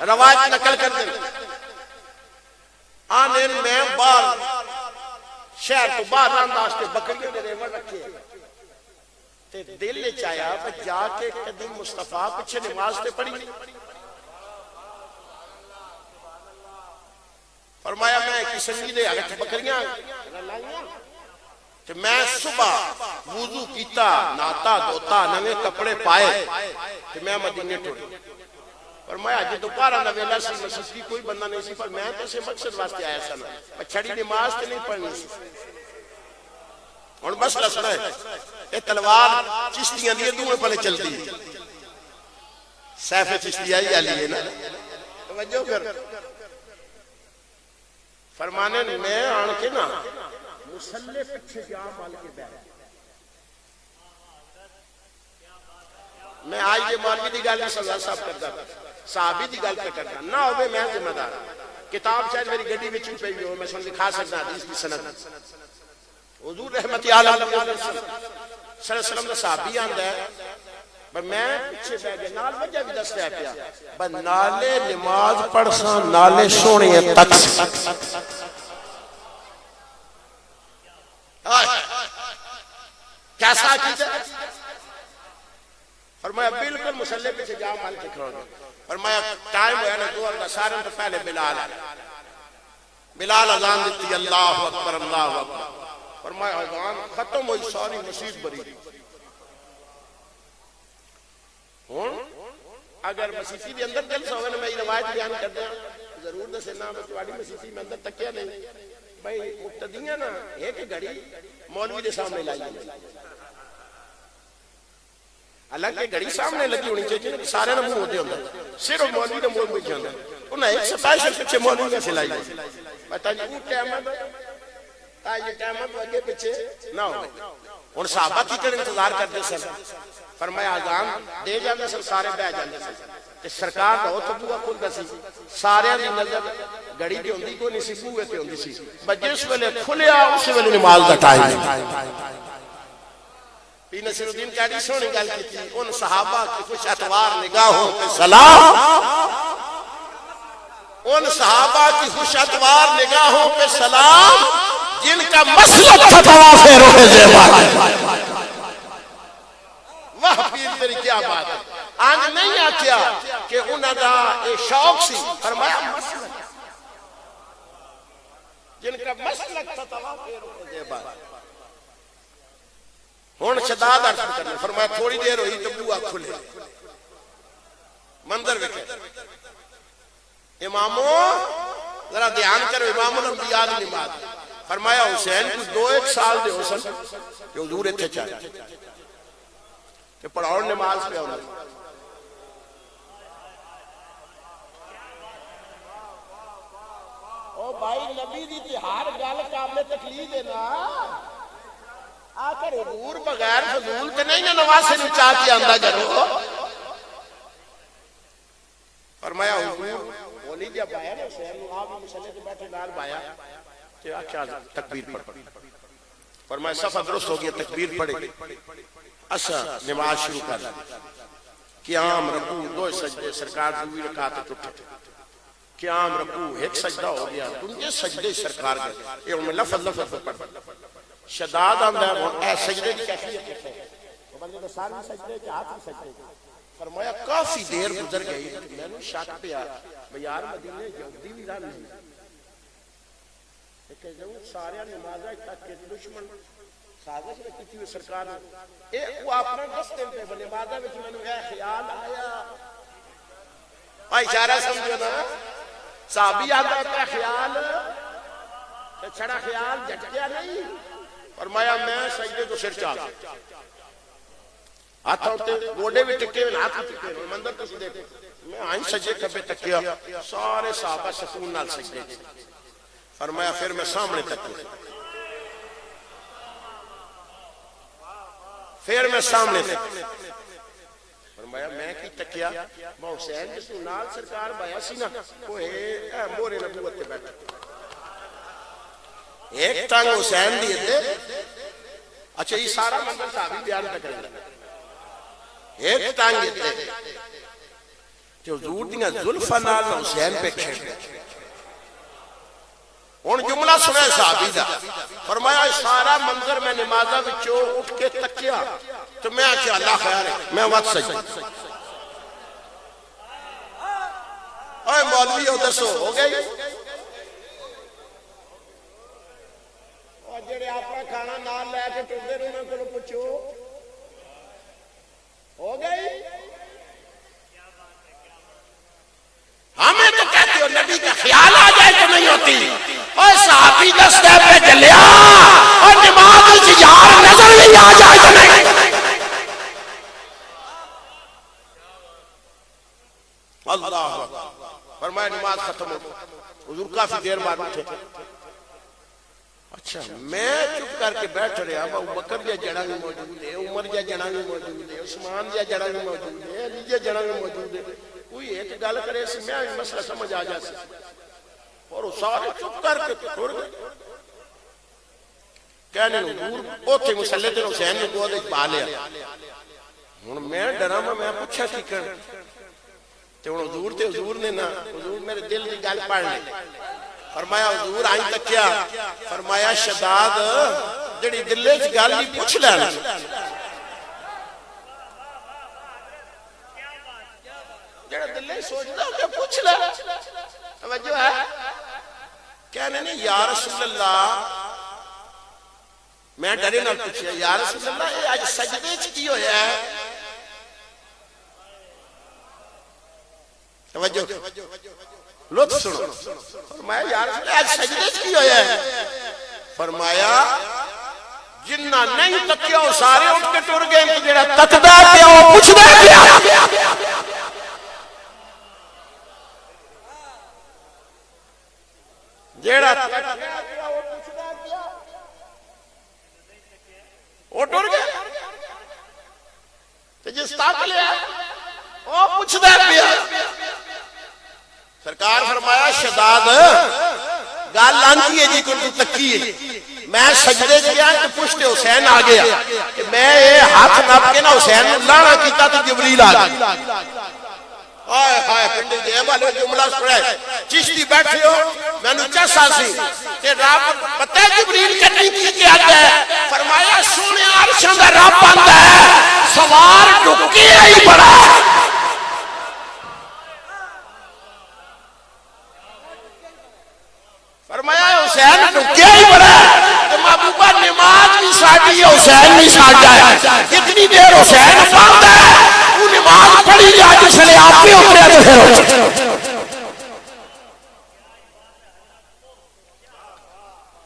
روایت نقل کر دیں آنے میں باہر شہر تو باہر رانداشتے بکریوں نے ریور رکھے تے دل نے چاہیا پر جا کے قدیم مصطفیٰ پچھے نماز تے پڑھی فرمایا میں کسی سنگی دے اگر بکریاں لائیاں کہ میں صبح وضو کیتا ناتا دوتا نوے کپڑے پائے کہ میں مدینے ٹوڑی فرمایا جی دوپہر نویلا سی مسجد کی کوئی بندہ نہیں سی پر میں تو اسے مقصد واسطے آیا سا میں چھڑی نماز تے نہیں پڑھنی سی ہوں بس لسنا ہے یہ تلوار چشتیاں دی دوئے پہلے چلتی سیف چشتیائی علی ہے نا توجہ کر فرمانے میں آن کے نا مسلح پچھے جا مال کے بیٹھ میں آج یہ مولوی دی گل سزا صاحب کرتا صحابی دی گل پہ کرتا نہ ہوئے میں ذمہ دار کتاب شاید میری گڈی وچ پئی ہو میں سن دکھا سکتا حدیث کی سند حضور رحمت اللہ صلی اللہ علیہ وسلم دا صحابی آندا ہے پر میں پیچھے بیٹھ گیا نال وجہ بھی دستا ہے پیا پر نالے نماز پڑھ ساں نالے سونے تک کیسا چیز ہے فرمایا بالکل مسلح پہ جا مال کے کھڑو گے فرمایا ٹائم ہوا نا دو اللہ سارے تو پہلے بلال اذان دیتی اللہ اکبر اللہ اکبر فرمایا اذان ختم ہوئی ساری مسجد بری ہوں اگر مسیحی کے اندر جلسہ ہوگا نا میں یہ روایت بیان کر دیا ضرور دسے نا میں تمہاری مسیحی میں اندر تکیا نہیں بھائی مقتدیاں نا ایک گھڑی مولوی دے سامنے لائی حالانکہ گھڑی سامنے لگی ہونی چاہیے سارے نہ منہ ہوتے ہوں صرف مولوی نے منہ میں جانا انہیں ایک سپیشل پیچھے مولوی کا سلائی پتہ نہیں وہ ٹائم ہے یہ ٹائم ہے آگے پیچھے نہ ہو اور صحابہ کی کر انتظار کرتے سن فرمایا اذان دے جاندے سن سارے بیٹھ جاندے سن کہ سرکار دا تو بوا کھلدا سی سارے دی نظر گھڑی تے ہوندی کوئی نہیں سی بوئے تے ہوندی سی بس جس ویلے کھلیا اس ویلے نماز دا ٹائم پی نصیر الدین کیڈی سونی گل کیتی ان صحابہ کی کچھ اتوار نگاہوں پہ سلام ان صحابہ کی خوش اتوار نگاہوں پہ سلام جن کا مسلک تھا طواف روح زیبا وہ پیر تیری کیا بات ہے آج نہیں آتیا کہ انہاں دا ایک شوق سی فرمایا مسلک جن کا مسلک تھا طواف روح زیبا ہون شداد عرض کرنے فرمایا تھوڑی دیر ہوئی تو بوا کھلے منظر وکھے اماموں ذرا دھیان کرو امام الانبیاء دی نماز فرمایا حسین کچھ 2-1 سال دے ہو سن کہ حضور اتھے چاہے کہ پڑھاؤ نماز پہ ہونا او بھائی نبی دی تہار گال قابل تقلید ہے نا آخر حضور بغیر فضول تے نہیں نا نواز سے نچا کے آندہ کرو فرمایا حضور بولی جب آیا نا حسین آپ مسئلے کے بیٹھے گال بایا کہ کیا تکبیر پڑھ فرمایا صفحہ درست ہو گیا تکبیر پڑھے اچھا نماز شروع کر قیام رکوع 2 سجدے سرکار 2 رکعت اٹھے قیام رکوع 1 سجدہ ہو گیا تم سجدے سرکار گئے یہ ان میں لفظ پڑھ شداد آندہ ہے اے سجدے کی کیفیت ہے وہ بندے تو سارے سجدے کے ہاتھ میں سجدے فرمایا کافی دیر گزر گئی میں نے شاک پہ آیا یار مدینے یہودی بھی رہا نہیں کہ جو سارے نمازہ تک کے دشمن سازش میں کیتی ہوئے سرکار وہ اپنا دستے پہ بلے نمازہ میں میں نے خیال آیا اشارہ سمجھو نا صحابی آتا ہے خیال چھڑا خیال جھٹکیا نہیں فرمایا میں سجدے تو سر چاہ ہاتھ ہوتے گوڑے بھی ٹکے ہوئے ہاتھ ٹکے ہوئے مندر تو دیکھو میں آئین سجدے کبھے تکیا سارے صحابہ سکون نال سجدے فرمایا پھر میں سامنے تکیا پھر میں سامنے تکیا فرمایا میں کی تکیا میں حسین جس نال سرکار بایا سی نا وہ ہے مورے نبوت کے بیٹھا ایک ٹانگ حسین دیئے تھے اچھا یہ سارا منظر صحابی بیان تک کریں ایک ٹانگ دیئے تھے کہ حضور دینا ظلفہ نال حسین پہ کھیڑ ان جملہ سنے صحابی دا فرمایا سارا منظر میں نمازہ بچو اٹھ کے تکیا تو میں آکے اللہ خیال ہے میں وقت سجد اوہ مولوی ہو دسو ہو گئی جڑے اپنا کھانا نال لے کے ٹردے رہنا کو پوچھو ہو گئی ہمیں تو کہتے ہو نبی کا خیال آ جائے تو نہیں ہوتی اور صحابی دستے پہ جلیا اور نماز یار بھی آ جائے کہ نہیں؟ اللہ فرمایا نماز ختم ہو حضور کافی دیر بعد اٹھے. اچھا میں چپ کر کے بیٹھ رہا ابو بکر جا جڑا بھی موجود ہے, عمر جا جڑا بھی موجود ہے, عثمان جا جڑا بھی موجود ہے, علی جا جڑا بھی موجود ہے, کوئی ایک گل کرے سی میں مسئلہ سمجھ آ جاسی اور وہ سارے چپ کر کے ٹر گئے. کہنے حضور اوتھے مسلے تے حسین نے گود وچ پا لیا. ہن میں ڈراں میں پوچھا کی کر تے ہن حضور نے نا حضور میرے دل دی گل پڑھ لی. فرمایا حضور آئیں تک کیا؟ فرمایا شداد جڑی دلے چ گل نہیں پوچھ لینا. جڑا دلے سوچدا کہ پوچھ لے. توجہ ہے؟ کہنے نہیں یا رسول اللہ میں ڈرے نال پوچھیا یا رسول اللہ اے اج سجدے چ کی ہویا ہے؟ توجہ لطف سنو. فرمایا یا رسول اللہ آج سجدے کی ہویا ہے؟ فرمایا جنہ نہیں تکیا وہ سارے اٹھ کے ٹر گئے, جڑا تکدا پیا وہ پوچھدا پیا. جڑا تکدا پیا وہ پوچھدا پیا وہ ٹر گیا تے جس تک لیا وہ پوچھدا پیا. سرکار فرمایا شداد گل آنتی ہے جی کو تکی ہے. میں سجدے گیا کہ پشت حسین آ گیا کہ میں یہ ہاتھ نپ کے نا حسین لانا کیتا تو جبریل آ گیا. آئے ہائے پنڈی دے والے جملہ سنائے چشتی بیٹھے ہو میں نے چسا سی کہ رب پتہ ہے جبریل کرنی کی کیا ہے؟ فرمایا سونے عرشاں دا رب آندا ہے سوار ڈھکی ہی بڑا. فرمایا حسین ڈھکیا ہی بڑا ہے. محبوبہ نماز بھی ساڑی ہے حسین بھی ساڑا ہے. کتنی دیر حسین پاندہ ہے وہ نماز پڑھی جا جس لئے آپ بھی اتریا تو پھر ہو.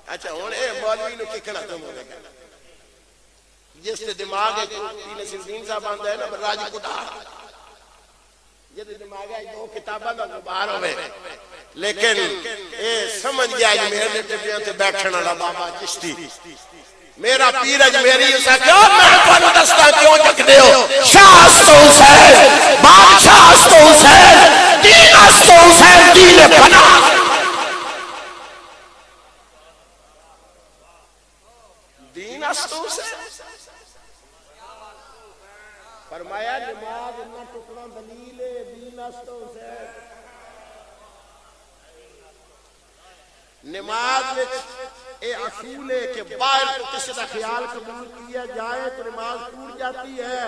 اچھا ہونے مولوی نو ککڑا تم ہونے گا جس سے دماغ ہے تین سلدین صاحب آندہ ہے نا راج کٹا یہ دماغ ہے دو کتابہ میں غبار ہوئے لیکن اے سمجھ گیا ہے میرے لٹبیاں تے بیٹھنا لا بابا چشتی میرا پیر اجمیری اسا کیوں میں پانو دستا کیوں جگ دے ہو شاہ استو حسین بادشاہ استو حسین دین استو حسین دین بنا. دین استو حسین فرمایا نماز انہا ٹکڑا دلیل دین استو حسین. نماز اے اصول ہے کہ باہر تو کسی کا خیال قبول کیا جائے تو نماز ٹوٹ جاتی ہے.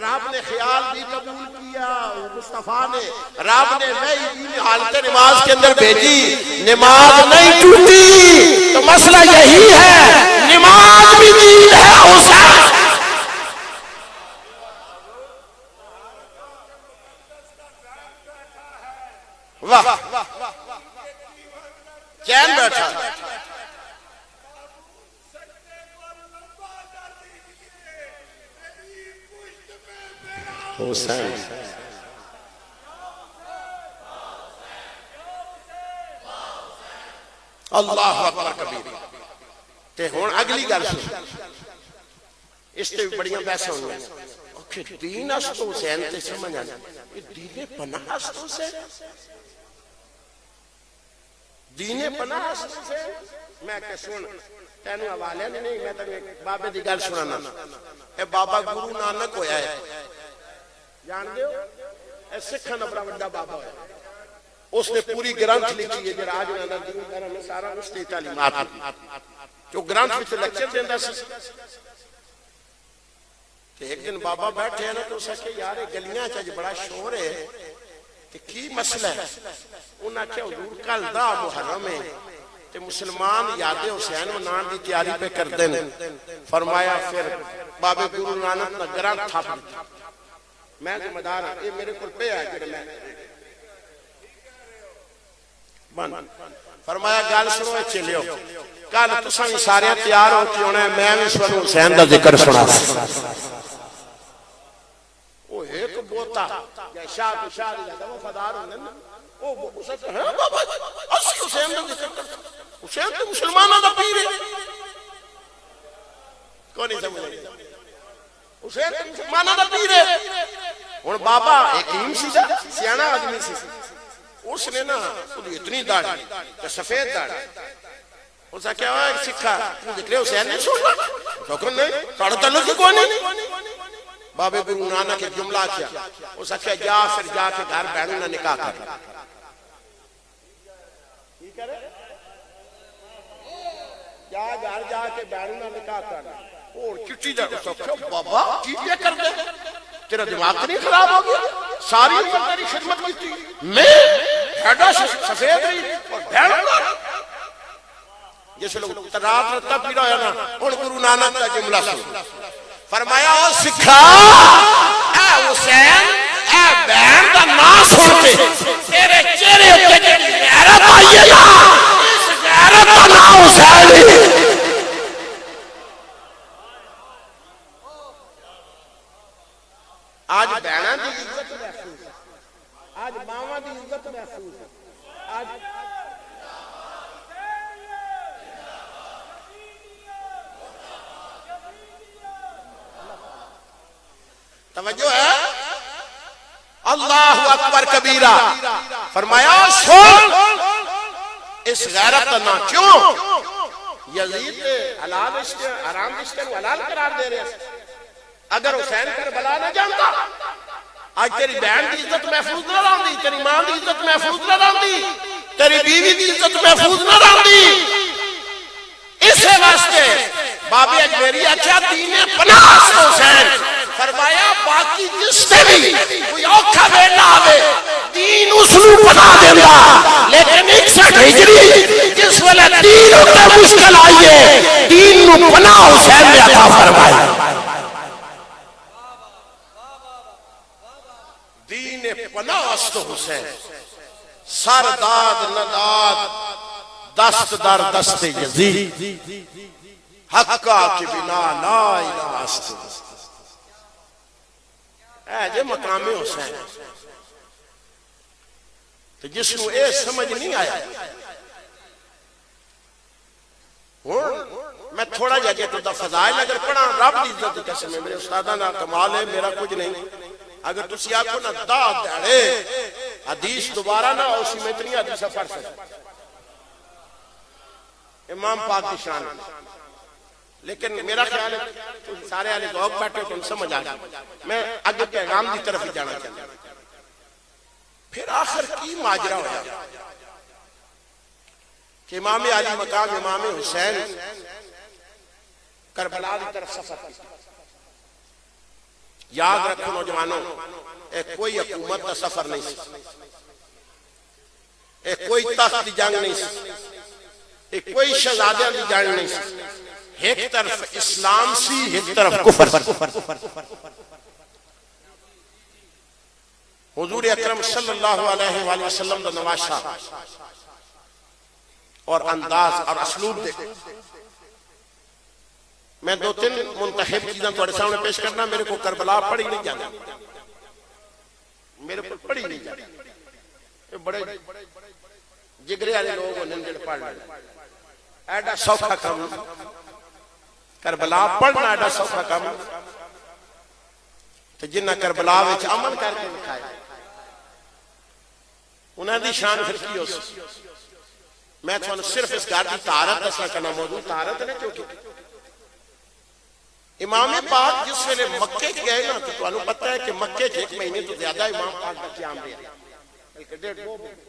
رب نے خیال بھی قبول کیا مصطفیٰ نے رب نے نئی دین حالت نماز کے اندر بھیجی نماز نہیں ٹوٹی. تو مسئلہ یہی ہے نماز بھی دین ہے حسین. واہ چین بیٹھا حسین. اللہ اکبر کبیر. تے ہون اگلی گل سن اس تے بھی بڑیاں بحثاں ہوئی کہ دین است حسین تے سمجھ آنا دین پناہ است حسین دین پناہ است حسین. میں کہ سن تینو حوالے نہیں میں تینو بابے دی گل سنانا. اے بابا گرو نانک ہویا ہے جان دے ہو اے سکھن اپنا وڈا بابا ہویا اس نے پوری گرانتھ لکھی ہے جڑا آج نانا دین کرا میں سارا اس کی تعلیمات جو گرانتھ وچ لیکچر دیندا سی. ایک دن بابا بیٹھے ہیں نا تو اسے کہ یار گلیاں چاہج بڑا شور ہے کہ کی مسئلہ ہے. انہاں کیا حضور کل دا محرم ہے تے مسلمان یاد حسین منان دی تیاری پہ کر دیں. فرمایا پھر بابے گرو نانک نہ گرانتھ تھاپ دیتا میں ذمہ دار ہوں یہ میرے کل پہ ہے جڑے میں بند. فرمایا گال سنو چلے ہو کل تساں بھی سارے تیار ہو کے ہونا ہے میں بھی سنوں حسین دا ذکر سنا وہ ایک بوتا یا شاہ تو شاہ لگا وفادار ہونے نا وہ اسے ہے بابا اسی حسین دا ذکر کرتا حسین تو مسلمانہ دا پیر ہے کون نہیں سمجھے حسین تو مسلمانہ دا پیر ہے اور بابا ایک ہیم سیدھا سیانہ آدمی سی اس نے نا اتنی داڑھی سفید داڑھی اس نے کیا ہوا ایک سکھا دیکھ لے حسین نہیں چھوڑنا تو نہیں ساڑھا تعلق کی کون نہیں بابے گرو نانک ایک جملہ کیا اس نے کیا جا پھر جا کے گھر بہنوں نے نکاح کر جا گھر جا کے بہنوں نے نکاح کر اور چٹی جا اس نے کیا بابا کی یہ کر دے تیرا دماغ نہیں خراب ہو گیا ساری عمر تیری خدمت کی تھی میں ہیڈا سفید رہی اور بہن جیسے لوگ رات رتا پیڑا ہے نا اور گرو نانک کا جملہ سن فرمایا او سکھا اے حسین اے بہن دا نام سن کے تیرے چہرے تے غیرت آئی ہے نا اس غیرت دا نام حسین آج بہناں دی عزت محفوظ ہے آج ماواں دی عزت محفوظ ہے آج توجہ ہے اللہ اکبر کبیرہ فرمایا سن اس غیرت نہ کیوں یزید حلال رشتے حرام رشتے کو حلال قرار دے رہے ہیں اگر حسین کربلا نہ جانتا آج تیری بہن کی عزت محفوظ نہ رہندی تیری ماں کی عزت محفوظ نہ رہندی تیری بیوی کی عزت محفوظ نہ رہندی اسے واسطے بابی اجمیری اچھا دین پناہ حسین فرمایا باقی جس سے بھی کوئی اوکھا بیٹا آوے دین اس نو پناہ دینا لیکن 61 ہجری جس والا دین ہوتا مشکل آئیے دین نو پناہ حسین نے عطا فرمایا دین پناہ است حسین سرداد نداد دست در دست یزید حقا کی بنا لا الہ است اے جے مقام حسین تو جس کو اے سمجھ نہیں آیا میں تھوڑا جگہ تو دا فضائل اگر پڑھا رب دی عزت قسم ہے میرے استادہ نا کمال ہے میرا کچھ نہیں اگر تسی آپ کو نا دا دڑے حدیث دوبارہ نا اسی میں اتنی حدیثہ پڑھ سکتے امام پاک کی شان لیکن میرا خیال ہے سارے آلے ذوق بیٹھے تو ان سمجھ آگا میں آگے پیغام دی طرف ہی جانا چاہتا پھر آخر کی ماجرہ ہوا کہ امام علی مقام امام حسین کربلا دی طرف سفر کی یاد رکھو نوجوانوں ایک کوئی حکومت کا سفر نہیں سی ایک کوئی تخت دی جنگ نہیں سی ایک کوئی شہزادیاں دی جنگ نہیں سی ایک طرف اسلام سی ایک طرف کفر حضور اکرم صلی اللہ علیہ وآلہ وسلم دا نواشا اور انداز اور اسلوب دیکھ میں دو تین منتخب چیزاں توڑے سامنے پیش کرنا میرے کو کربلا پڑھی نہیں جانا میرے کو پڑھی نہیں جانا بڑے جگرے والے لوگ انہیں جڑ پڑھ لیں ایڈا سوکھا کام کربلا پڑھنا ایڈا سوکھا کام تو جنہ کربلا وچ عمل کر کے دکھائے انہیں دی شان پھر کی ہو سکتی میں تو صرف اس گھر کی طہارت دسنا کرنا موضوع طہارت ہے کیونکہ امام پاک جس ویلے مکے کے گئے نا تو تو انہوں پتہ ہے کہ مکے کے ایک مہینے تو زیادہ امام پاک کا قیام رہا بلکہ 1.5 مہینے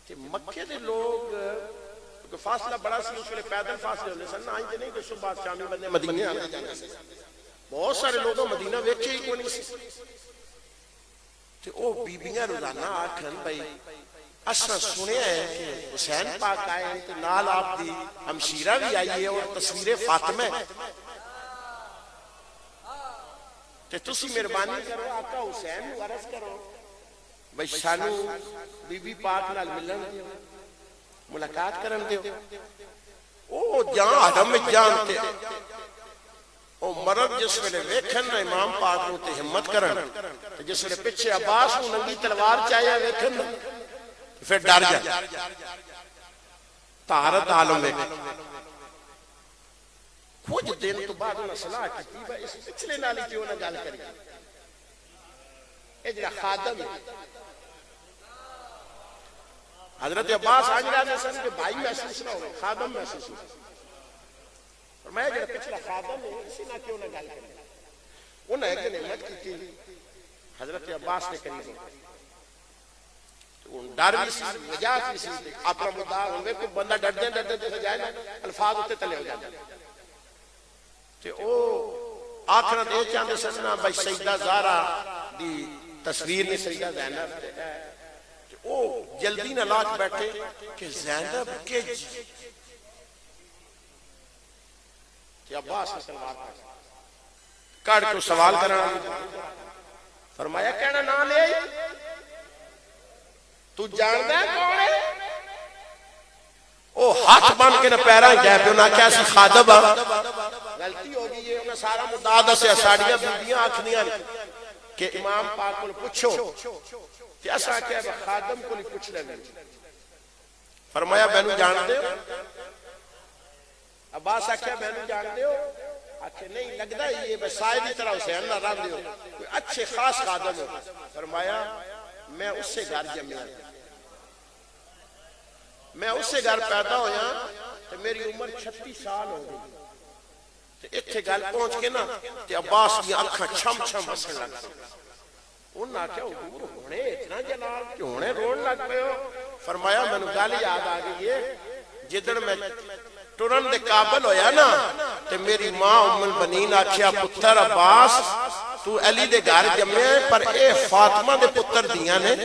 کہ مکے دے لوگ فاصلہ بڑا سی اس ویلے پیدل فاصلے ہونے سن آئیں دے نہیں کہ صبح شامی بندے مدینے آنے جانے سے بہت سارے لوگوں مدینہ ویکھے ہی کوئی نہیں سی تو او بیبیاں روزانہ آکھن بھائی اساں سنے ہیں کہ حسین پاک آئے ہیں تو نال آپ دی ہمشیرہ بھی آئی ہے اور تصویر فاطمہ کہ تسی مہربانی کرو آقا حسین ورث کرو بھائی سانو بی بی پاک نال ملن دیو ملاقات کرن دیو او جان آدم جان تے او مرد جس ویلے ویکھن نا امام پاک نو تے ہمت کرن تے جس ویلے پیچھے عباس نو ننگی تلوار چاہیا ویکھن پھر ڈر جائے طہارت عالم ویکھ کچھ دن تو بعد انہاں صلاح کیتی با اس پچھلے نالی کیوں نہ گل کری اے جڑا خادم ہے حضرت عباس آج رہا سن کہ بھائی محسوس نہ ہو خادم محسوس ہو اور میں جڑا پچھلا خادم ہے اسی نہ کیوں نہ گل کری انہاں ایک دن ہمت کی حضرت عباس نے کری ڈر بھی سی وجاہت بھی سی اپنا مدعا ہوئے کوئی بندہ ڈرتے جیسے جائے نا الفاظ ہوتے تلے ہو جاتے تے او آخرت یہ چاہتے سننا بھائی سیدہ زہرا دی تصویر نے سیدہ زینب او جلدی نہ لاکھ بیٹھے کہ زینب کے کہ عباس نے سلوار کاٹ کو سوال کرنا فرمایا کہنا نہ لے تو جاندہ ہے کون ہے او ہاتھ بن کے نہ پیران گئے پہ انہاں کیا سی خادم غلطی ہوگی یہ انہاں سارا مدادہ سے اساڑیاں بیدیاں آکھنیاں کہ امام پاک کو پوچھو کہ ایسا کیا ہے خادم کو نہیں پوچھ لیں گے فرمایا بہنو جان دے ہو عباس آکھیا بہنو جان دے ہو آکھے نہیں لگتا ہے یہ بسائے دی طرح حسین نہ رہا دے ہو کوئی اچھے خاص خادم ہو فرمایا میں اس سے گھر جمعہ میں اس سے گھر پیدا ہویا تو میری عمر 36 سال ہو گئی تو اتھے گل پہنچ کے نا تو عباس کی آنکھاں چھم چھم ہسن لگ انہاں کیا حضور ہونے اتنا جلال کیوں ہونے روڑ لگ پہ ہو فرمایا میں نے گالی یاد آگئی ہے جدن میں ٹرن دے قابل ہویا نا تو میری ماں ام البنین آکھیا پتر عباس تو علی دے گھر جمعے پر اے فاطمہ دے پتر دیاں نے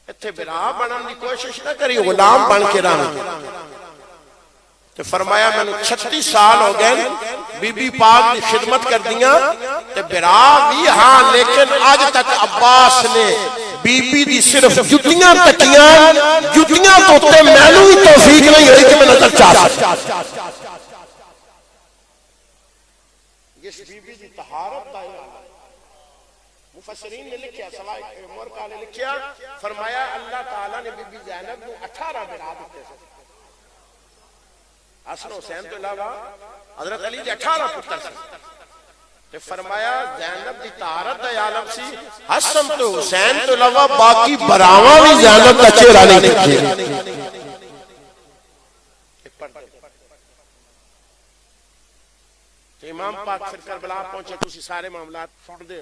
اتھے برا بنن دی کوشش نہ کری غلام بن کے رہنا تو فرمایا میں نے 36 سال ہو گئے بی بی پاک دی خدمت کر دیاں تو برا بھی ہاں لیکن آج تک عباس نے بی بی دی صرف جتیاں تکیاں جتیاں توتے محلو ہی توفیق نہیں ہوئی کہ میں نظر چاہ سکتا جس بی بی دی طہارت دا مفسرین نے لکھیا صلاح مرکہ نے لکھیا فرمایا اللہ تعالیٰ نے بی بی زینب کو 18 برا دیتے ہیں حسن حسین تو علاوہ حضرت علی جی 18 پتر سے فرمایا زینب دی طہارت دا عالم سی حسن تو حسین تو علاوہ باقی براواں بھی زینب کا چہرہ نہیں دیکھے امام پاک پھر کربلا پہنچے تو اسی سارے معاملات پھوڑ دے